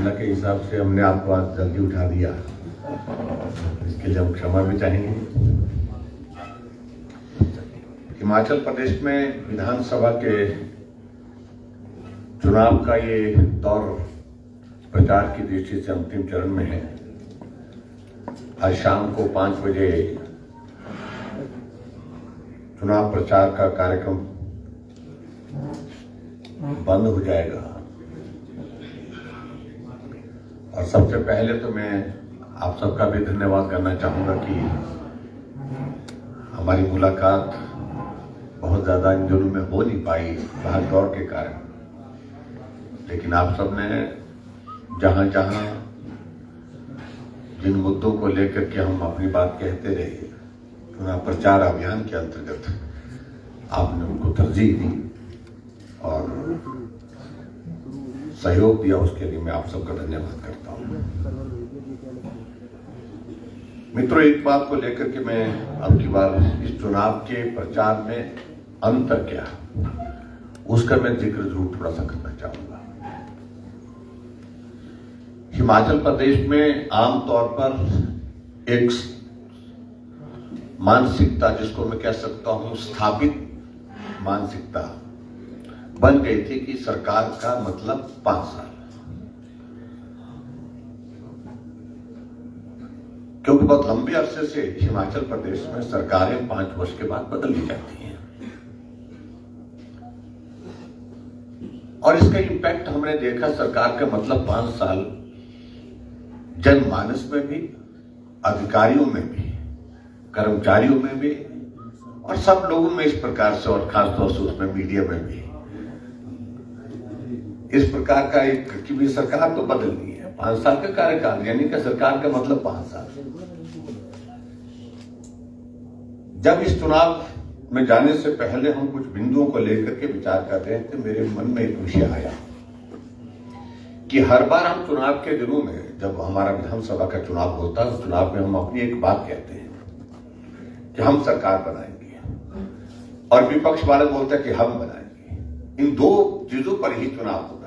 भावना के हिसाब से हमने आपको आज जल्दी उठा दिया, इसके लिए हम क्षमा भी चाहेंगे। हिमाचल प्रदेश में विधानसभा के चुनाव का ये दौर प्रचार की दृष्टि से अंतिम चरण में है। आज शाम को 5 बजे चुनाव प्रचार का कार्यक्रम बंद हो जाएगा और सबसे पहले तो मैं आप सबका भी धन्यवाद करना चाहूंगा कि हमारी मुलाकात बहुत ज्यादा इन दिनों में हो नहीं पाई भाग दौड़ के कारण, लेकिन आप सबने जहां जहां जिन मुद्दों को लेकर के हम अपनी बात कहते रहे, चुनाव प्रचार अभियान के अंतर्गत आपने उनको तरजीह दी और सहयोग दिया, उसके लिए मैं आप सबका धन्यवाद करता हूं। मित्रों, एक बात को लेकर के मैं अब की बार इस चुनाव के प्रचार में अंतर क्या उसका मैं जिक्र जरूर थोड़ा सा करना चाहूंगा। हिमाचल प्रदेश में आमतौर पर एक मानसिकता, जिसको मैं कह सकता हूं स्थापित मानसिकता बन गई थी कि सरकार का मतलब 5 साल, क्योंकि बहुत लंबे अरसे से हिमाचल प्रदेश में सरकारें 5 वर्ष के बाद बदल दी जाती हैं और इसका इम्पैक्ट हमने देखा। सरकार का मतलब 5 साल जनमानस में भी, अधिकारियों में भी, कर्मचारियों में भी और सब लोगों में इस प्रकार से, और खासतौर से उसमें मीडिया में भी इस प्रकार का एक कि भी सरकार तो बदलनी है, 5 साल का कार्यकाल, यानी कि सरकार का मतलब 5 साल। जब इस चुनाव में जाने से पहले हम कुछ बिंदुओं को लेकर के विचार कर रहे थे, मेरे मन में एक विषय आया कि हर बार हम चुनाव के दिनों में, जब हमारा विधानसभा का चुनाव होता है, चुनाव में हम अपनी एक बात कहते हैं कि हम सरकार बनाएंगे और विपक्ष वाले बोलते हैं कि हम बनाएंगे। इन 2 चीजों पर ही चुनाव होता है।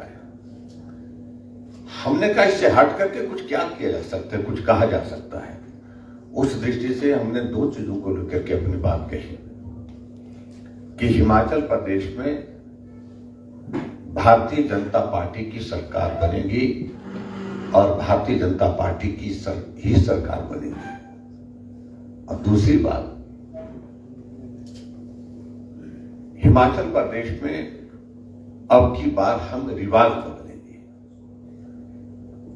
हमने कहा इससे हट करके कुछ क्या किया जा सकता है, कुछ कहा जा सकता है। उस दृष्टि से हमने 2 चीजों को लेकर के अपनी बात कही कि हिमाचल प्रदेश में भारतीय जनता पार्टी की सरकार बनेगी और भारतीय जनता पार्टी की ही सरकार बनेगी। और दूसरी बात, हिमाचल प्रदेश में अब की बार हम रिवाज बदलेंगे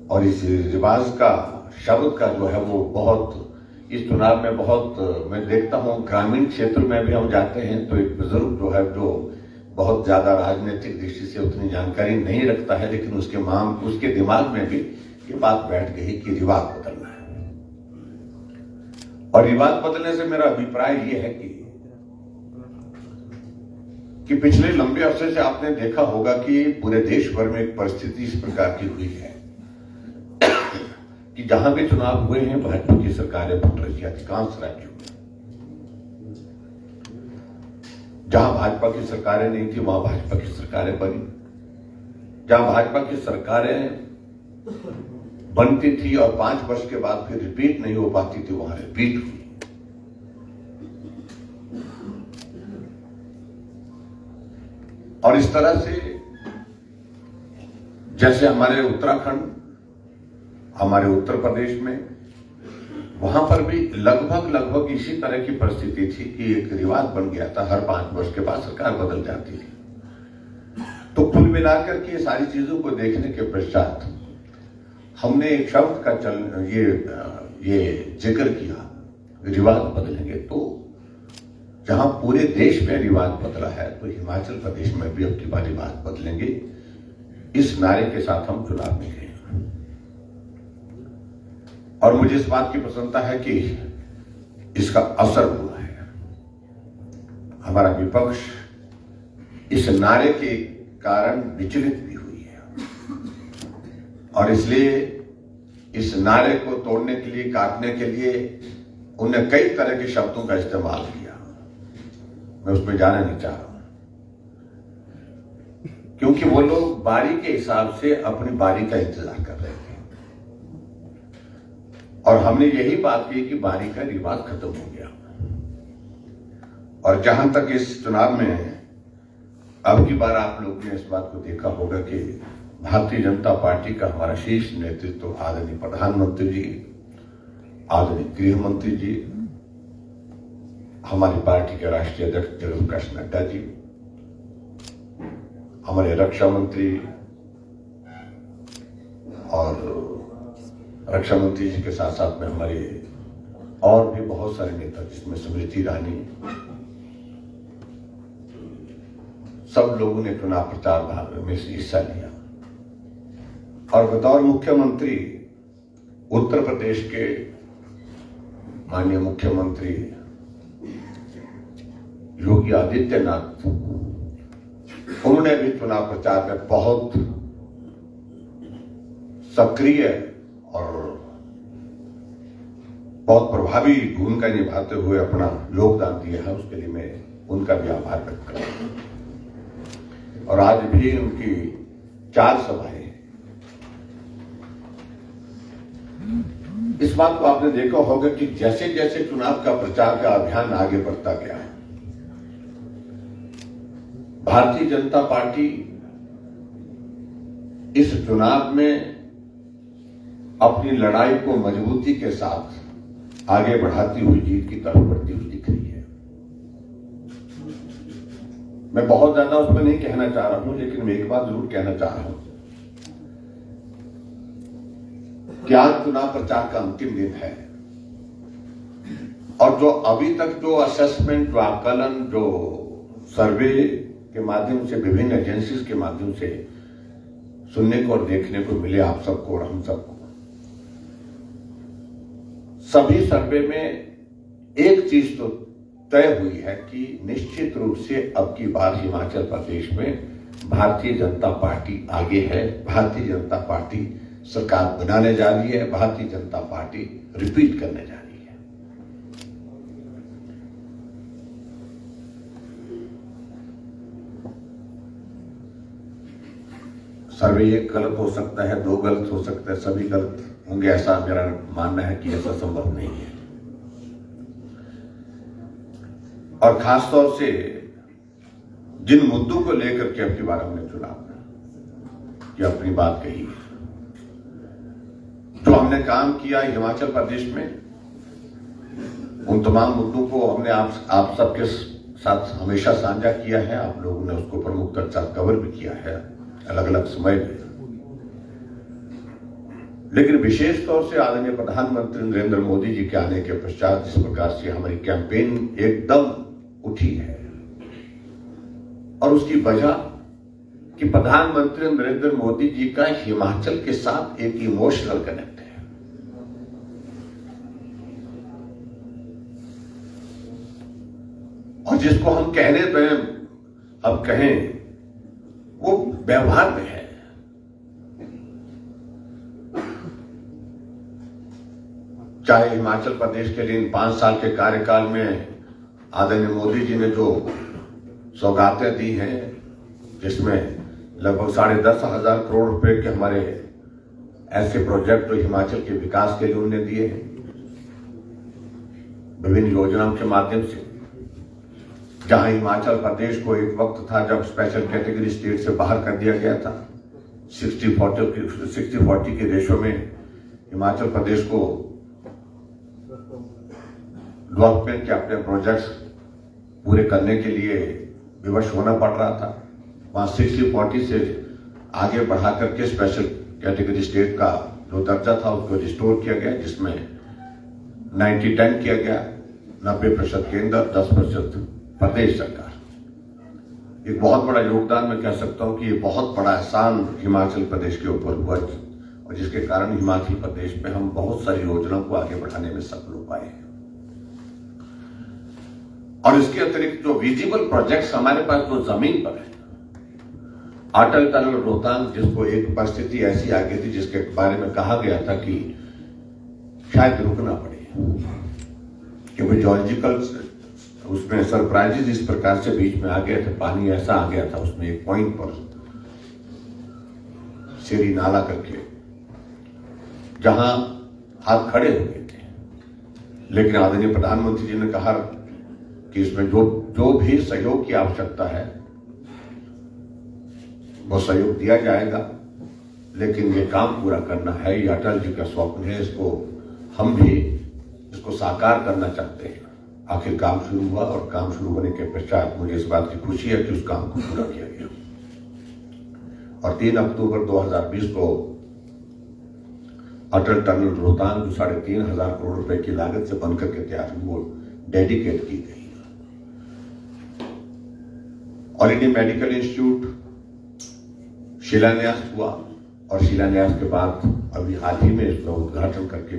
और इस रिवाज का शब्द का जो है वो बहुत इस चुनाव में बहुत मैं देखता हूं। ग्रामीण क्षेत्र में भी हम जाते हैं तो एक बुजुर्ग जो है, जो बहुत ज्यादा राजनीतिक दृष्टि से उतनी जानकारी नहीं रखता है, लेकिन उसके दिमाग में भी ये बात बैठ गई कि रिवाज बदलना है। और रिवाज बदलने से मेरा अभिप्राय ये है कि पिछले लंबे अरसे से आपने देखा होगा कि पूरे देश भर में एक परिस्थिति इस प्रकार की हुई है कि जहां भी चुनाव हुए हैं भाजपा की सरकारें बन रही है। अधिकांश राज्यों में जहां भाजपा की सरकारें नहीं थी वहां भाजपा की सरकारें बनी, जहां भाजपा की सरकारें बनती थी और 5 वर्ष के बाद फिर रिपीट नहीं हो पाती थी, वहां रिपीट हुई। और इस तरह से जैसे हमारे उत्तराखंड, हमारे उत्तर प्रदेश में, वहां पर भी लगभग इसी तरह की परिस्थिति थी कि एक रिवाज बन गया था, हर 5 वर्ष के बाद सरकार बदल जाती थी। तो कुल मिलाकर के सारी चीजों को देखने के पश्चात हमने एक शब्द का ये जिक्र किया, रिवाज बदलेंगे। तो जहां पूरे देश में रिवाज बदला है तो हिमाचल प्रदेश में भी अब की बार रिवाज बदलेंगे, इस नारे के साथ हम चुनाव में गए। और मुझे इस बात की प्रसन्नता है कि इसका असर हुआ है। हमारा विपक्ष इस नारे के कारण विचलित भी हुई है और इसलिए इस नारे को तोड़ने के लिए, काटने के लिए उन्हें कई तरह के शब्दों का इस्तेमाल किया। मैं उसमें जाना नहीं चाह रहा हूं, क्योंकि वो लोग बारी के हिसाब से अपनी बारी का इंतजार कर रहे थे और हमने यही बात की कि बारी का रिवाज खत्म हो गया। और जहां तक इस चुनाव में अब की बार आप लोग ने इस बात को देखा होगा कि भारतीय जनता पार्टी का हमारा शीर्ष नेतृत्व आदरणीय प्रधानमंत्री जी, आदरणीय गृह मंत्री जी, हमारी पार्टी के राष्ट्रीय अध्यक्ष जगत प्रकाश नड्डा जी, हमारे रक्षा मंत्री और रक्षा मंत्री जी के साथ साथ में हमारे और भी बहुत सारे नेता जिसमें स्मृति ईरानी, सब लोगों ने चुनाव प्रचार में हिस्सा लिया। और बतौर मुख्यमंत्री उत्तर प्रदेश के माननीय मुख्यमंत्री योगी आदित्यनाथ, उन्होंने भी चुनाव प्रचार में बहुत सक्रिय और बहुत प्रभावी भूमिका निभाते हुए अपना योगदान दिया है। उसके लिए मैं उनका भी आभार व्यक्त करता हूं। और आज भी उनकी 4 सभाएं, इस बात को आपने देखा होगा कि जैसे जैसे चुनाव का प्रचार का अभियान आगे बढ़ता गया, भारतीय जनता पार्टी इस चुनाव में अपनी लड़ाई को मजबूती के साथ आगे बढ़ाती हुई जीत की तरफ बढ़ती हुई दिख रही है। मैं बहुत ज्यादा उसमें नहीं कहना चाह रहा हूं, लेकिन मैं एक बात जरूर कहना चाह रहा हूं कि आज चुनाव प्रचार का अंतिम दिन है और जो अभी तक जो असेसमेंट, जो आकलन, जो सर्वे के माध्यम से, विभिन्न एजेंसीज के माध्यम से सुनने को और देखने को मिले आप सबको और हम सबको, सभी सर्वे में एक चीज तो तय हुई है कि निश्चित रूप से अब की बार हिमाचल प्रदेश में भारतीय जनता पार्टी आगे है। भारतीय जनता पार्टी सरकार बनाने जा रही है। भारतीय जनता पार्टी रिपीट करने जा रही है। सर्वे एक गलत हो सकता है, 2 गलत हो सकता है, सभी गलत होंगे, ऐसा मेरा मानना है कि ऐसा संभव नहीं है। और खासतौर से जिन मुद्दों को लेकर के अपनी बार हमने चुनाव की अपनी बात कही, जो हमने काम किया हिमाचल प्रदेश में, उन तमाम मुद्दों को हमने आप सबके साथ हमेशा साझा किया है। आप लोगों ने उसको प्रमुखता के साथ कवर भी किया है अलग अलग समय में। लेकिन विशेष तौर से आदरणीय प्रधानमंत्री नरेंद्र मोदी जी के आने के पश्चात जिस प्रकार से हमारी कैंपेन एकदम उठी है, और उसकी वजह कि प्रधानमंत्री नरेंद्र मोदी जी का हिमाचल के साथ एक इमोशनल कनेक्ट है। और जिसको हम कहने पे अब कहें, वो व्यवहार में है। चाहे हिमाचल प्रदेश के लिए इन 5 साल के कार्यकाल में आदरणीय मोदी जी ने जो सौगातें दी हैं, जिसमें लगभग 10,500 करोड़ रुपए के हमारे ऐसे प्रोजेक्ट जो हिमाचल के विकास के लिए उन्होंने दिए हैं विभिन्न योजनाओं के माध्यम से। जहां हिमाचल प्रदेश को एक वक्त था जब स्पेशल कैटेगरी स्टेट से बाहर कर दिया गया था, 60-40 के रेशो में हिमाचल प्रदेश को डेवलपमेंट के अपने प्रोजेक्ट्स पूरे करने के लिए विवश होना पड़ रहा था। वहां 60-40 से आगे बढ़ा करके स्पेशल कैटेगरी स्टेट का जो दर्जा था उसको रिस्टोर किया गया, जिसमें 90-10 किया गया, 90% केंद्र, 10% प्रदेश सरकार। एक बहुत बड़ा योगदान मैं कह सकता हूं कि ये बहुत बड़ा एहसान हिमाचल प्रदेश के ऊपर हुआ, और जिसके कारण हिमाचल प्रदेश में हम बहुत सारी योजनाओं को आगे बढ़ाने में सफल हो पाए। और इसके अतिरिक्त जो विजिबल प्रोजेक्ट्स हमारे पास जो जमीन पर है, अटल टनल रोहतांग, जिसको एक परिस्थिति ऐसी आ गई थी जिसके बारे में कहा गया था कि शायद रुकना पड़े, क्योंकि जियोलॉजिकल उसमें सरप्राइजेज इस प्रकार से बीच में आ गए थे, पानी ऐसा आ गया था उसमें एक पॉइंट पर सेरी नाला करके, जहां हाथ खड़े हो गए थे, लेकिन आदरणीय प्रधानमंत्री जी ने कहा कि इसमें जो भी सहयोग की आवश्यकता है वो सहयोग दिया जाएगा, लेकिन ये काम पूरा करना है, ये अटल जी का स्वप्न है, इसको हम भी इसको साकार करना चाहते हैं। आखिर काम शुरू हुआ और काम शुरू होने के पश्चात मुझे इस बात की खुशी है कि उस काम को पूरा किया गया और 3 अक्टूबर 2020 को अटल टनल रोहतांग जो 3,500 करोड़ रुपए की लागत से बनकर के तैयार हुई, वो डेडिकेट की गई। ऑल इंडिया मेडिकल इंस्टीट्यूट शिलान्यास हुआ और शिलान्यास के बाद अभी हाल ही में इसका उद्घाटन करके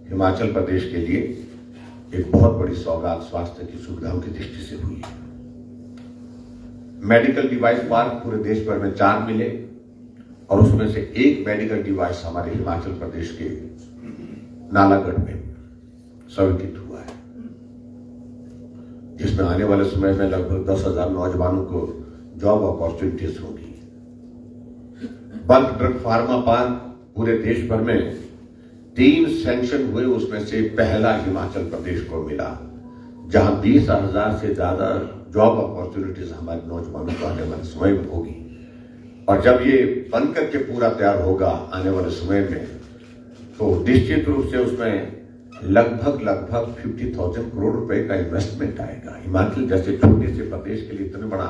हिमाचल प्रदेश के लिए एक बहुत बड़ी सौगात स्वास्थ्य की सुविधाओं की दृष्टि से हुई है। मेडिकल डिवाइस पार्क पूरे देश भर में 4 मिले और उसमें से एक मेडिकल डिवाइस हमारे हिमाचल प्रदेश के नालागढ़ में स्वीकृत हुआ है, जिसमें आने वाले समय में लगभग 10,000 नौजवानों को जॉब अपॉर्चुनिटीज होगी। बल्क ड्रग फार्मा पार्क पूरे देश भर में 3 सैंक्शन हुए, उसमें से पहला हिमाचल प्रदेश को मिला, जहां 20,000 से ज्यादा जॉब अपॉर्चुनिटीज हमारे नौजवानों को आने वाले समय में होगी। और जब ये बनकर के पूरा तैयार होगा आने वाले समय में, तो निश्चित रूप से उसमें लगभग 50,000 करोड़ रुपए का इन्वेस्टमेंट आएगा। हिमाचल जैसे छोटे से प्रदेश के लिए इतना बड़ा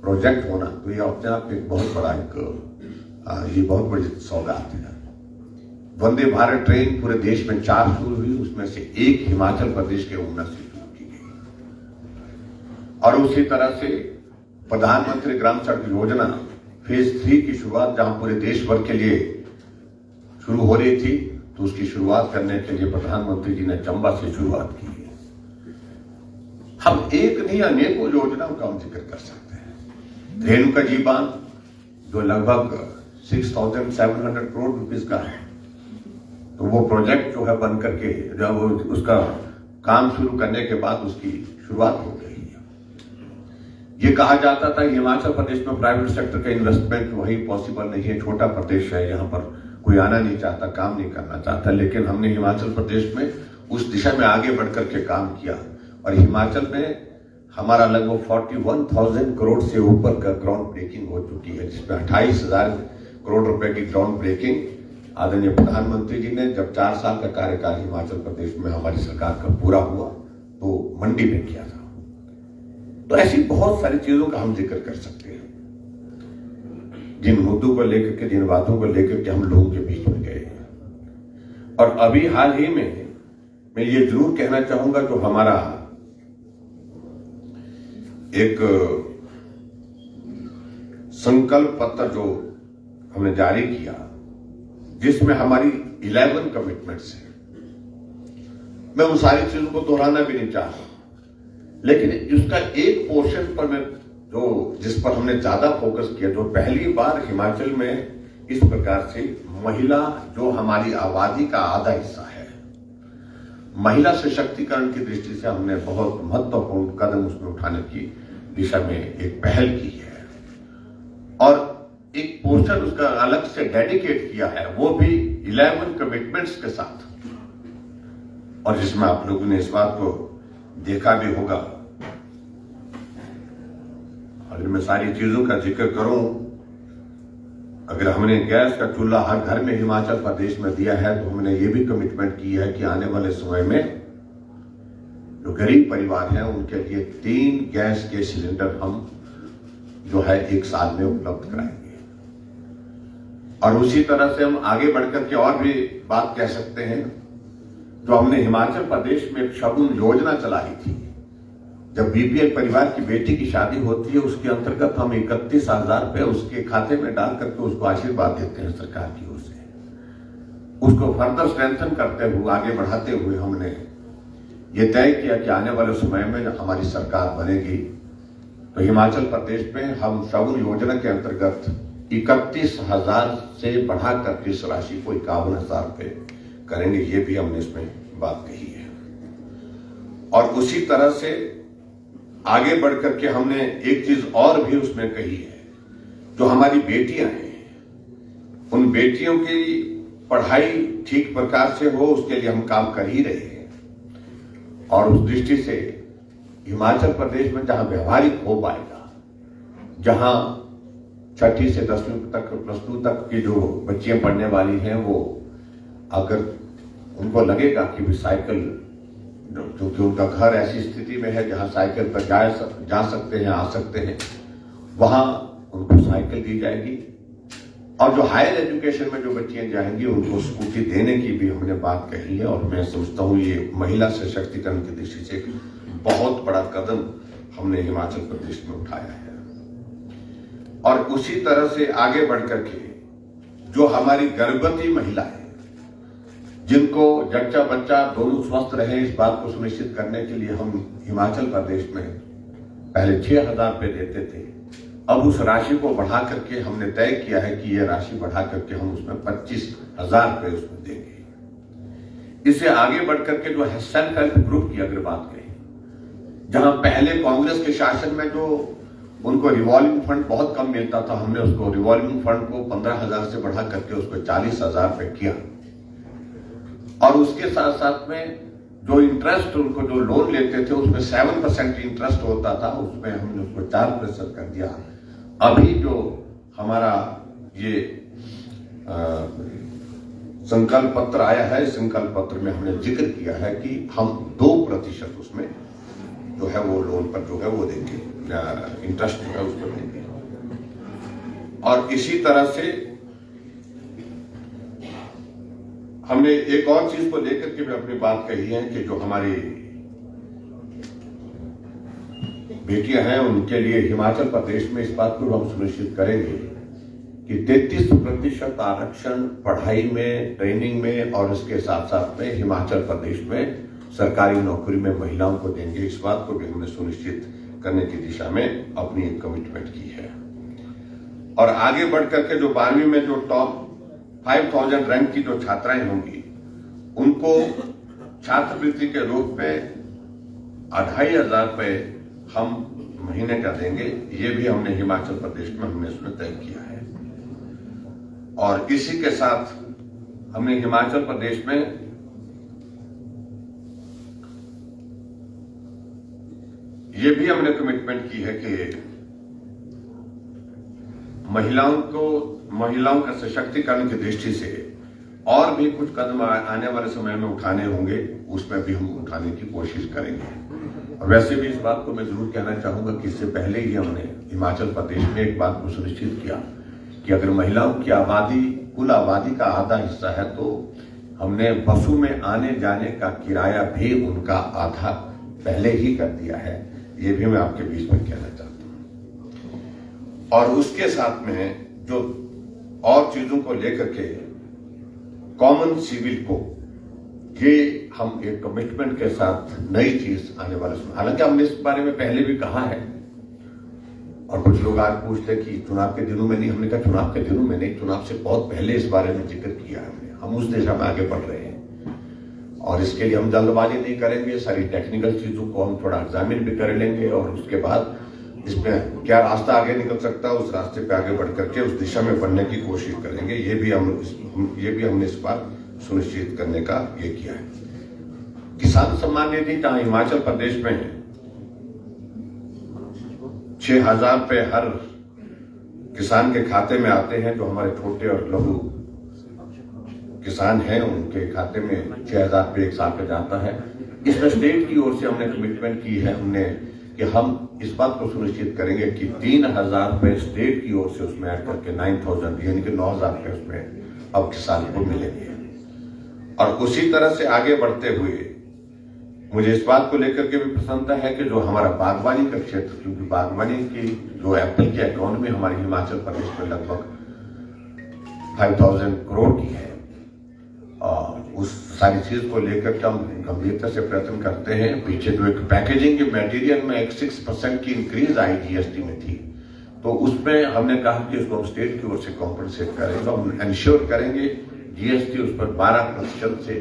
प्रोजेक्ट होना, तो ये अपने आप एक बहुत बड़ा ये बहुत बड़ी सौगात है। वंदे भारत ट्रेन पूरे देश में 4 शुरू हुई, उसमें से एक हिमाचल प्रदेश के ऊना से शुरू की गई। और उसी तरह से प्रधानमंत्री ग्राम सड़क योजना फेज 3 की शुरुआत जहां पूरे देश भर के लिए शुरू हो रही थी, तो उसकी शुरुआत करने के लिए प्रधानमंत्री जी ने चंबा से शुरुआत की है। हम एक नहीं अनेकों योजनाओं का हम जिक्र कर सकते हैं। रेणुका जी बांध जो लगभग 6,700 करोड़ रुपीस का है, तो वो प्रोजेक्ट जो है बन करके जब उसका काम शुरू करने के बाद उसकी शुरुआत हो गई है। ये कहा जाता था हिमाचल प्रदेश में प्राइवेट सेक्टर का इन्वेस्टमेंट वही पॉसिबल नहीं है, छोटा प्रदेश है, यहाँ पर कोई आना नहीं चाहता, काम नहीं करना चाहता, लेकिन हमने हिमाचल प्रदेश में उस दिशा में आगे बढ़कर के काम किया और हिमाचल में हमारा लगभग 41,000 करोड़ से ऊपर का ग्राउंड ब्रेकिंग हो चुकी है, जिसमें 28,000 करोड़ रुपए की ग्राउंड ब्रेकिंग आदरणीय प्रधानमंत्री जी ने जब 4 साल का कार्यकाल हिमाचल प्रदेश में हमारी सरकार का पूरा हुआ तो मंडी में किया था। तो ऐसी बहुत सारी चीजों का हम जिक्र कर सकते हैं, जिन मुद्दों को लेकर के, जिन बातों को लेकर के हम लोगों के बीच में गए हैं। और अभी हाल ही में मैं ये जरूर कहना चाहूंगा, जो हमारा एक संकल्प पत्र जो हमने जारी किया, जिसमें हमारी 11 कमिटमेंट्स हैं, मैं उन सारी चीजों को दोहराना भी नहीं चाहता, लेकिन इसका एक पोर्शन पर मैं जिस पर हमने ज्यादा फोकस किया, जो पहली बार हिमाचल में इस प्रकार से महिला जो हमारी आबादी का आधा हिस्सा है, महिला सशक्तिकरण की दृष्टि से हमने बहुत महत्वपूर्ण कदम उसमें उठाने की दिशा में एक पहल की है और एक पोर्शन उसका अलग से डेडिकेट किया है, वो भी 11 कमिटमेंट्स के साथ, और जिसमें आप लोगों ने इस बात को देखा भी होगा। अगर मैं सारी चीजों का जिक्र करूं, अगर हमने गैस का चूल्हा हर घर में हिमाचल प्रदेश में दिया है, तो हमने ये भी कमिटमेंट की है कि आने वाले समय में जो गरीब परिवार हैं उनके लिए 3 गैस के सिलेंडर हम जो है 1 साल में उपलब्ध कराएंगे। और उसी तरह से हम आगे बढ़कर के और भी बात कह सकते हैं, जो हमने हिमाचल प्रदेश में एक शगुन योजना चलाई थी। जब बीपीएल परिवार की बेटी की शादी होती है, उसके अंतर्गत हम 31,000 रुपए उसके खाते में डाल करके उसको आशीर्वाद देते हैं सरकार की ओर से। उसको फर्दर स्ट्रेंथन करते हुए, आगे बढ़ाते हुए हमने ये तय किया कि आने वाले समय में जब हमारी सरकार बनेगी तो हिमाचल प्रदेश में हम शगुन योजना के अंतर्गत 31,000 से बढ़ाकर इस राशि को 51,000 रुपए करेंगे। ये भी हमने इसमें बात कही है। और उसी तरह से आगे बढ़कर के हमने एक चीज और भी उसमें कही है, जो हमारी बेटियां हैं, उन बेटियों की पढ़ाई ठीक प्रकार से हो, उसके लिए हम काम कर ही रहे हैं। और उस दृष्टि से हिमाचल प्रदेश में जहां व्यवहारिक हो पाएगा, जहां 6ठी से 10वीं तक प्लस 2 तक की जो बच्चियां पढ़ने वाली हैं, वो अगर उनको लगेगा कि भी साइकिल, क्योंकि उनका घर ऐसी स्थिति में है जहां साइकिल पर जा सकते हैं, आ सकते हैं, वहां उनको साइकिल दी जाएगी। और जो हायर एजुकेशन में जो बच्चियां जाएंगी उनको स्कूटी देने की भी हमने बात कही है। और मैं समझता हूं ये महिला सशक्तिकरण की दृष्टि से बहुत बड़ा कदम हमने हिमाचल प्रदेश में उठाया है। और उसी तरह से आगे बढ़कर के जो हमारी गर्भवती महिला है, जिनको जच्चा बच्चा दोनों स्वस्थ रहे, इस बात को सुनिश्चित करने के लिए हम हिमाचल प्रदेश में पहले 6,000 रुपये देते थे। अब उस राशि को बढ़ा करके हमने तय किया है कि यह राशि बढ़ा करके हम उसमें 25,000 रुपये उसमें देंगे। इससे आगे बढ़कर के जो है सेल्फ हेल्प ग्रुप की अगर बात करें, जहां पहले कांग्रेस के शासन में जो उनको रिवॉल्विंग फंड बहुत कम मिलता था, हमने उसको रिवॉल्विंग फंड को 15,000 से बढ़ा करके उसको 40,000 रुपये किया। और उसके साथ साथ में जो इंटरेस्ट, उनको जो लोन लेते थे उसमें 7% इंटरेस्ट होता था, उसमें हमने उसको 4% कर दिया। अभी जो हमारा ये संकल्प पत्र आया है, संकल्प पत्र में हमने जिक्र किया है कि हम 2% उसमें जो है वो लोन पर जो है वो देंगे, इंटरेस्ट जो है उस पर देंगे। और इसी तरह से हमने एक और चीज को लेकर के भी अपनी बात कही है कि जो हमारी बेटियां हैं उनके लिए हिमाचल प्रदेश में इस बात को हम सुनिश्चित करेंगे कि 33% आरक्षण पढ़ाई में, ट्रेनिंग में और इसके साथ साथ में हिमाचल प्रदेश में सरकारी नौकरी में महिलाओं को देंगे। इस बात को भी हमने सुनिश्चित करने की दिशा में अपनी एक कमिटमेंट की है। और आगे बढ़कर के जो 12वीं में जो टॉप 5,000 रैंक की जो छात्राएं होंगी, उनको छात्रवृत्ति के रूप में 2,500 रुपये हम महीने का देंगे। ये भी हमने हिमाचल प्रदेश में हमने इसमें तय किया है। और इसी के साथ हमने हिमाचल प्रदेश में ये भी हमने कमिटमेंट की है कि महिलाओं का सशक्तिकरण की दृष्टि से और भी कुछ कदम आने वाले समय में उठाने होंगे, उसमें भी हम उठाने की कोशिश करेंगे। और वैसे भी इस बात को मैं जरूर कहना चाहूंगा कि इससे पहले ही हमने हिमाचल प्रदेश में एक बात को सुनिश्चित किया कि अगर महिलाओं की आबादी कुल आबादी का आधा हिस्सा है तो हमने बसों में आने जाने का किराया भी उनका आधा पहले ही कर दिया है। ये भी मैं आपके बीच में कहना चाहता हूं। और उसके साथ में जो और चीजों को लेकर के कॉमन सिविल को, ये हम एक कमिटमेंट के साथ नई चीज आने वाले समय, हालांकि हमने इस बारे में पहले भी कहा है और कुछ लोग आज पूछते कि चुनाव के दिनों में नहीं, हमने कहा चुनाव के दिनों में नहीं, चुनाव से बहुत पहले इस बारे में जिक्र किया है। हम उस दिशा में आगे बढ़ रहे हैं और इसके लिए हम जल्दबाजी नहीं करेंगे। सारी टेक्निकल चीजों को हम थोड़ा एग्जामिन भी कर लेंगे और उसके बाद इसमें क्या रास्ता आगे निकल सकता है, उस रास्ते पे आगे बढ़ करके उस दिशा में बढ़ने की कोशिश करेंगे। ये भी हमने इस बार सुनिश्चित करने का ये किया है। किसान सम्मान निधि जहां हिमाचल प्रदेश में 6,000 रुपये हर किसान के खाते में आते हैं, जो हमारे छोटे और लघु किसान हैं उनके खाते में 6,000 रुपये एक साल का जाता है। इसमें स्टेट की ओर से हमने कमिटमेंट की है कि हम इस बात को सुनिश्चित करेंगे कि 3,000 रुपये स्टेट की ओर से उसमें ऐड करके 9,000 यानी कि 9,000 रुपये उसमें अब किसान को मिलेंगे। और उसी तरह से आगे बढ़ते हुए मुझे इस बात को लेकर के भी प्रसन्नता है कि जो हमारा बागवानी का क्षेत्र, क्योंकि बागवानी की जो एप्पल की इकोनॉमी हमारे हिमाचल प्रदेश में लगभग 5,000 करोड़ की है, और उस सारी चीज को लेकर के हम गंभीरता से प्रयत्न करते हैं। पीछे जो एक पैकेजिंग के मटेरियल में एक 6% की इंक्रीज आई जीएसटी में थी, तो उसमें हमने कहा कि उसको हम स्टेट की ओर से कॉम्पनसेट करेंगे। हम इंश्योर करेंगे जीएसटी उस पर 12% से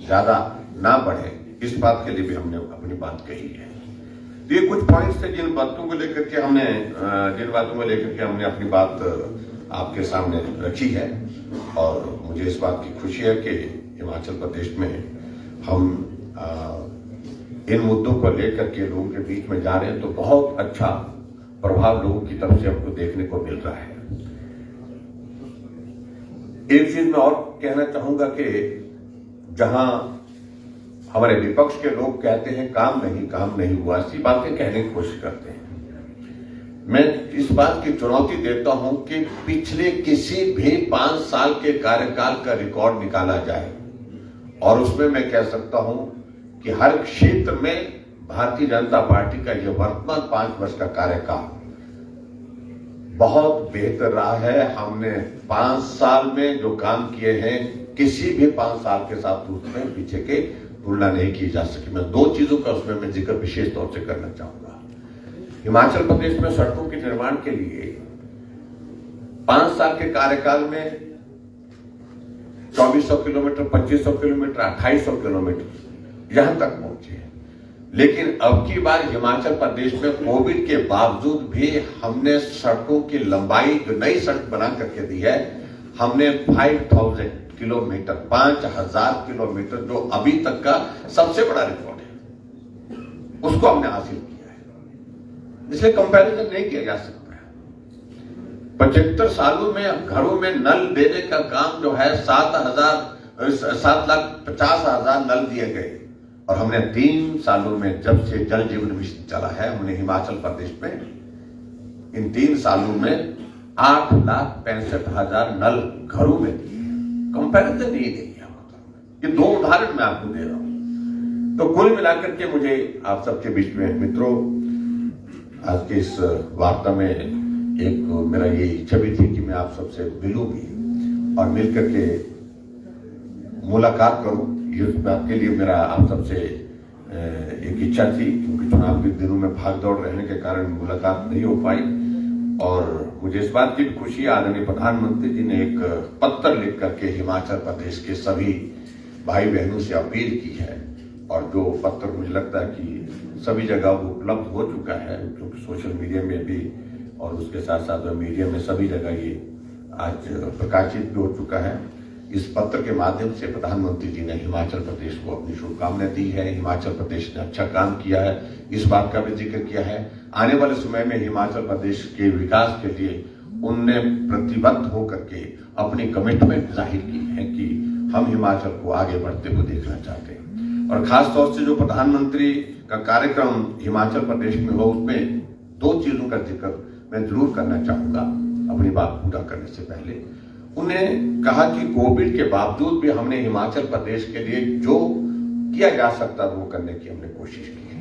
ज्यादा ना बढ़े, इस बात के लिए भी हमने अपनी बात कही है। तो ये कुछ पॉइंट्स थे जिन बातों को लेकर के हमने अपनी बात आपके सामने रखी है और मुझे इस बात की खुशी है कि हिमाचल प्रदेश में हम इन मुद्दों को लेकर के लोगों के बीच में जा रहे हैं, तो बहुत अच्छा प्रभाव लोगों की तरफ से हमको देखने को मिल रहा है। एक चीज मैं और कहना चाहूंगा कि जहां हमारे विपक्ष के लोग कहते हैं काम नहीं हुआ, ऐसी बातें कहने की कोशिश करते हैं, मैं इस बात की चुनौती देता हूं कि पिछले किसी भी 5 साल के कार्यकाल का रिकॉर्ड निकाला जाए और उसमें मैं कह सकता हूं कि हर क्षेत्र में भारतीय जनता पार्टी का यह वर्तमान 5 वर्ष का कार्यकाल बहुत बेहतर रहा है। हमने 5 साल में जो काम किए हैं किसी भी 5 साल के साथ उसमें पीछे के तुलना नहीं की जा सकी। मैं 2 चीजों का उसमें मैं जिक्र विशेष तौर से करना चाहूंगा। हिमाचल प्रदेश में सड़कों के निर्माण के लिए 5 साल के कार्यकाल में 2400 किलोमीटर, 2500 किलोमीटर, 2800 किलोमीटर यहां तक पहुंचे हैं। लेकिन अब की बार हिमाचल प्रदेश में कोविड के बावजूद भी हमने सड़कों की लंबाई, जो नई सड़क बना करके दी है, हमने 5000 किलोमीटर, 5000 किलोमीटर, जो अभी तक का सबसे बड़ा रिकॉर्ड है, उसको हमने हासिल किया है। इसलिए कंपैरिजन नहीं किया जा सकता है। 75 सालों में घरों में नल देने का काम जो है 7,50,000 नल दिए गए और हमने 3 सालों में, जब से जल जीवन मिशन चला है, हमने हिमाचल प्रदेश में इन 3 सालों में 8,65,000 नल घरों में दिए। कंपैरिजन नहीं है। ये 2 उदाहरण मैं आपको दे रहा हूं। तो कुल मिलाकर के मुझे आप सबके बीच में मित्रों, आज के इस वार्ता में एक मेरा ये इच्छा भी थी कि मैं आप सबसे मिलूं भी और मिलकर के मुलाकात करूं। इस बात के लिए मेरा आप सबसे एक इच्छा थी, क्योंकि चुनाव के दिनों में भाग दौड़ रहने के कारण मुलाकात नहीं हो पाई। और मुझे इस बात की भी खुशी है, आदरणीय प्रधानमंत्री जी ने एक पत्र लिख करके हिमाचल प्रदेश के सभी भाई बहनों से अपील की है और जो पत्र मुझे लगता है कि सभी जगह वो उपलब्ध हो चुका है, क्योंकि सोशल मीडिया में भी और उसके साथ साथ मीडिया में सभी जगह ये आज प्रकाशित भी हो चुका है। इस पत्र के माध्यम से प्रधानमंत्री जी ने हिमाचल प्रदेश को अपनी शुभकामनाएं दी है। हिमाचल प्रदेश ने अच्छा काम किया है, इस बात का भी जिक्र किया है। आने वाले समय में हिमाचल प्रदेश के विकास के लिए उनने प्रतिबद्ध होकर के अपनी कमिटमेंट जाहिर की है कि हम हिमाचल को आगे बढ़ते हुए देखना चाहते हैं। और खास तौर से जो प्रधानमंत्री का कार्यक्रम हिमाचल प्रदेश में हो, उसमें 2 चीजों का जिक्र मैं जरूर करना चाहूंगा अपनी बात पूरा करने से पहले। उन्हें कहा कि कोविड के बावजूद भी हमने हिमाचल प्रदेश के लिए जो किया जा सकता वो करने की हमने कोशिश की है।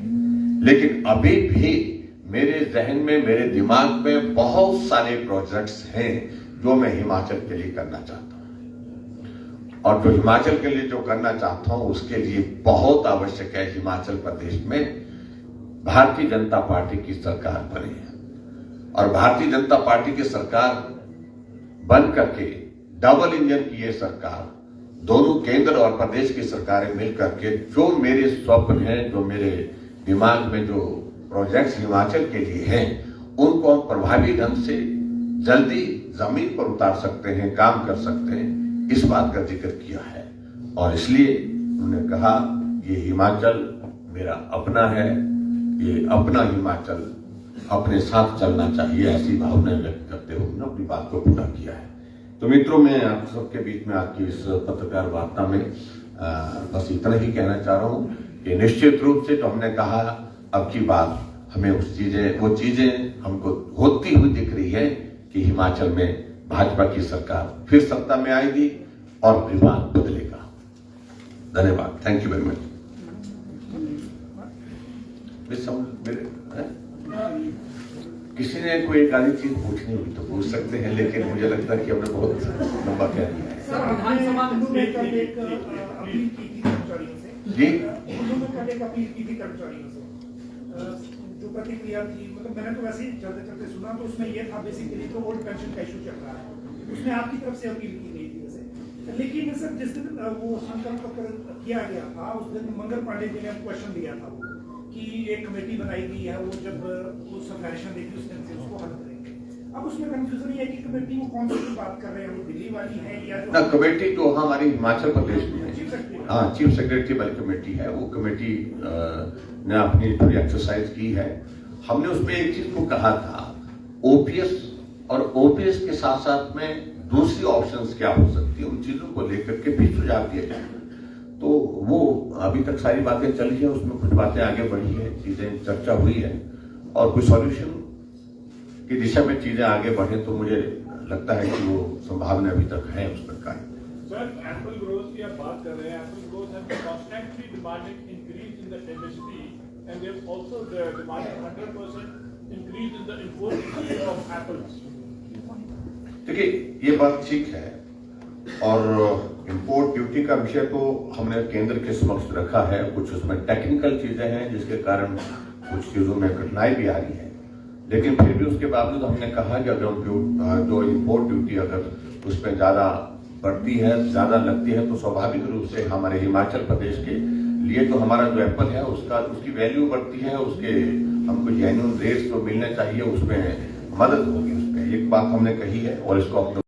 लेकिन अभी भी मेरे जहन में, मेरे दिमाग में बहुत सारे प्रोजेक्ट्स हैं जो मैं हिमाचल के लिए करना चाहता हूं। और जो हिमाचल के लिए जो करना चाहता हूं उसके लिए बहुत आवश्यक है हिमाचल प्रदेश में भारतीय जनता पार्टी की सरकार बने और भारतीय जनता पार्टी की सरकार बन करके डबल इंजन की ये सरकार, दोनों केंद्र और प्रदेश की सरकारें मिलकर के जो मेरे स्वप्न हैं, जो मेरे दिमाग में जो प्रोजेक्ट्स हिमाचल के लिए हैं, उनको हम प्रभावी ढंग से जल्दी जमीन पर उतार सकते हैं, काम कर सकते हैं, इस बात का जिक्र किया है। और इसलिए उन्होंने कहा ये हिमाचल मेरा अपना है, ये अपना हिमाचल अपने साथ चलना चाहिए, ऐसी भावना व्यक्त करते हुए उन्होंने अपनी बात को पूरा किया है। तो मित्रों, मैं आप सबके बीच में आज की इस पत्रकार वार्ता में बस इतना ही कहना चाह रहा हूं कि निश्चित रूप से तो हमने कहा अब की बात हमें वो चीजें हमको होती हुई दिख रही है कि हिमाचल में भाजपा की सरकार फिर सत्ता में आएगी और विवाद बदलेगा। धन्यवाद। Thank you very much. किसी ने कोई एक आधी चीज पूछनी हुई तो पूछ सकते हैं, लेकिन मुझे लगता है कि हमने बहुत लंबा कह दिया है। जी, जो प्रतिक्रिया थी, मतलब मैंने तो वैसे ही चलते चलते सुना, तो उसमें ये था बेसिकली तो ओल्ड पेंशन का इशू चल रहा है, उसमें आपकी तरफ से अपील की गई थी वैसे। लेकिन सर जिस दिन वो संकल्प पत्र किया गया था उस दिन मंगल पांडे जी ने क्वेश्चन दिया था कि एक कमेटी बनाई गई है, वो जब वो सफारिशें देखी उस दिन से उसको हल करेंगे। अब उसमें कंफ्यूजन ये है कि कमेटी वो कौन सी बात कर रहे हैं, वो दिल्ली वाली है या ना कमेटी जो हमारी हिमाचल प्रदेश में है, चीफ सेक्रेटरी? हाँ चीफ सेक्रेटरी वाली कमेटी है, वो कमेटी ने अपनी थोड़ी एक्सरसाइज की है। हमने उसमें एक चीज को कहा था, ओपीएस और ओपीएस के साथ साथ में दूसरी ऑप्शंस क्या हो सकती है, उन चीजों को लेकर के भी सुझाव दिए जाए। तो वो अभी तक सारी बातें चली है, उसमें कुछ बातें आगे बढ़ी है, चीजें चर्चा हुई है और कुछ सॉल्यूशन की दिशा में चीजें आगे बढ़े तो मुझे लगता है कि वो संभावना अभी तक है उस प्रकार। सर, एप्पल ग्रोथ की आप बात कर रहे हैं। Apple growth have constantly demanding increase in the MSP and they have also demanded 100% increase in the import duty of apples. देखिए ये बात ठीक है और इंपोर्ट ड्यूटी का विषय तो हमने केंद्र के समक्ष रखा है। कुछ उसमें टेक्निकल चीजें हैं जिसके कारण कुछ चीजों में कठिनाई भी आ रही है, लेकिन फिर भी उसके बावजूद हमने कहा कि अगर जो इंपोर्ट ड्यूटी अगर उसमें ज्यादा बढ़ती है, ज्यादा लगती है, तो स्वाभाविक रूप से हमारे हिमाचल प्रदेश के लिए तो हमारा जो एप्पल है उसकी वैल्यू बढ़ती है, उसके हमको जेन्युइन रेट्स तो मिलने चाहिए, उसमें मदद होगी। उसमें एक बात हमने कही है और इसको हमने